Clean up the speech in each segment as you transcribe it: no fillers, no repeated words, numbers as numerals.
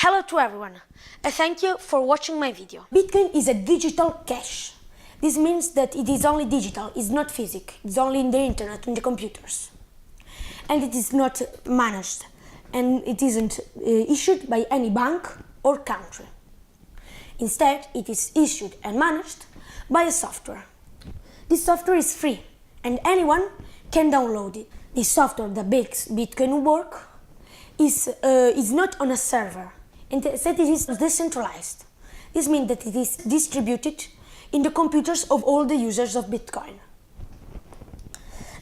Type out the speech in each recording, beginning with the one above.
Hello to everyone, and thank you for watching my video. Bitcoin is a digital cash. This means that it is only digital, it's not physical, it's only in the internet, in the computers. And it is not managed, and it isn't issued by any bank or country. Instead, it is issued and managed by a software. This software is free, and anyone can download it. This software that makes Bitcoin work is not on a server. Instead, it is decentralized. This means that it is distributed in the computers of all the users of Bitcoin.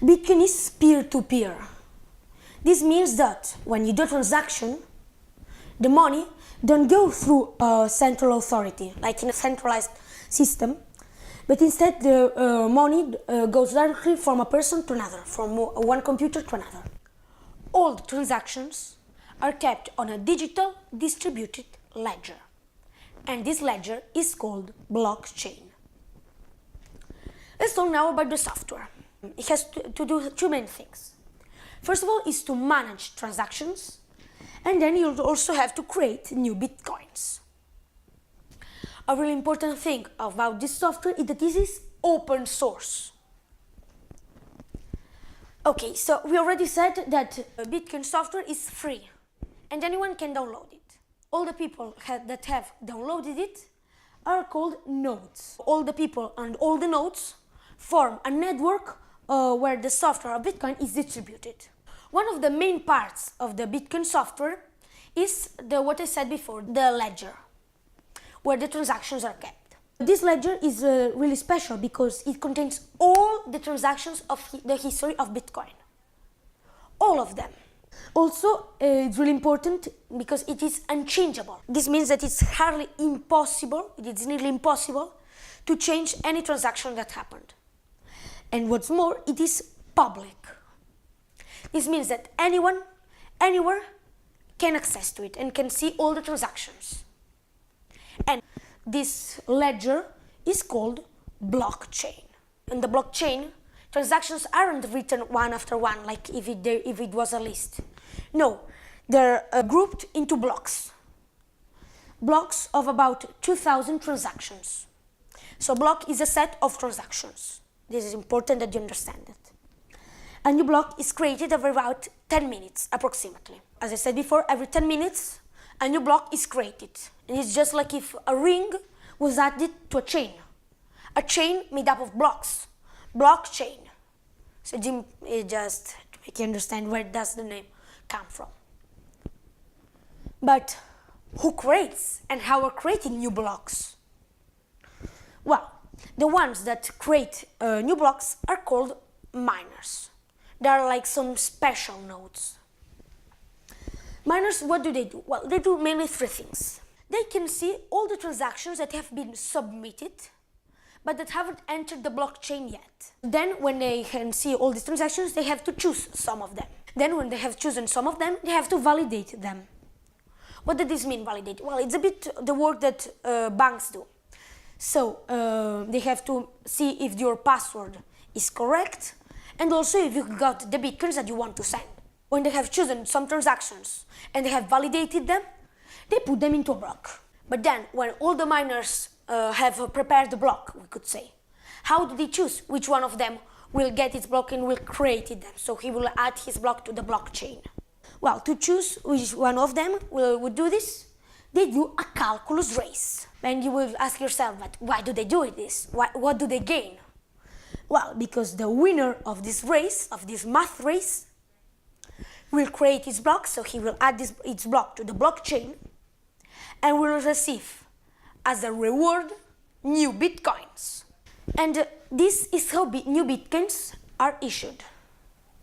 Bitcoin is peer-to-peer. This means that when you do a transaction, the money don't go through a central authority, like in a centralized system, but instead the money goes directly from a person to another, from one computer to another. All the transactions are kept on a digital distributed ledger, and this ledger is called blockchain. Let's talk now about the software. It has to do two main things. First of all is to manage transactions, and then you also have to create new bitcoins. A really important thing about this software is that this is open source. Okay, so we already said that Bitcoin software is free and anyone can download it. All the people that have downloaded it are called nodes. All the people and all the nodes form a network where the software of Bitcoin is distributed. One of the main parts of the Bitcoin software is what I said before, the ledger, where the transactions are kept. This ledger is really special because it contains all the transactions of the history of Bitcoin. All of them. Also, it's really important because it is unchangeable. This means that it's hardly impossible, it is nearly impossible to change any transaction that happened. And what's more, it is public. This means that anyone, anywhere, can access to it and can see all the transactions. And this ledger is called blockchain. In the blockchain, transactions aren't written one after one, like if it was a list. No, they're grouped into blocks. Blocks of about 2,000 transactions. So block is a set of transactions. This is important that you understand it. A new block is created every about 10 minutes, approximately. As I said before, every 10 minutes, a new block is created. And it's just like if a ring was added to a chain. A chain made up of blocks. Blockchain. So just to make you understand where does the name come from. But who creates and how are creating new blocks? Well, the ones that create new blocks are called miners. They are like some special nodes. Miners, what do? Well, they do mainly three things. They can see all the transactions that have been submitted, but that haven't entered the blockchain yet. Then, when they can see all these transactions, they have to choose some of them. Then, when they have chosen some of them, they have to validate them. What does this mean, validate? Well, it's a bit the work that banks do. So, they have to see if your password is correct, and also if you got the bitcoins that you want to send. When they have chosen some transactions and they have validated them, they put them into a block. But then, when all the miners have prepared the block, we could say, how do they choose which one of them will get its block and will create it then? So he will add his block to the blockchain. Well, to choose which one of them would do this, they do a calculus race. And you will ask yourself, but why do they do this? What do they gain? Well, because the winner of this race, of this math race, will create his block, so he will add its block to the blockchain and will receive as a reward new bitcoins. And this is how new bitcoins are issued.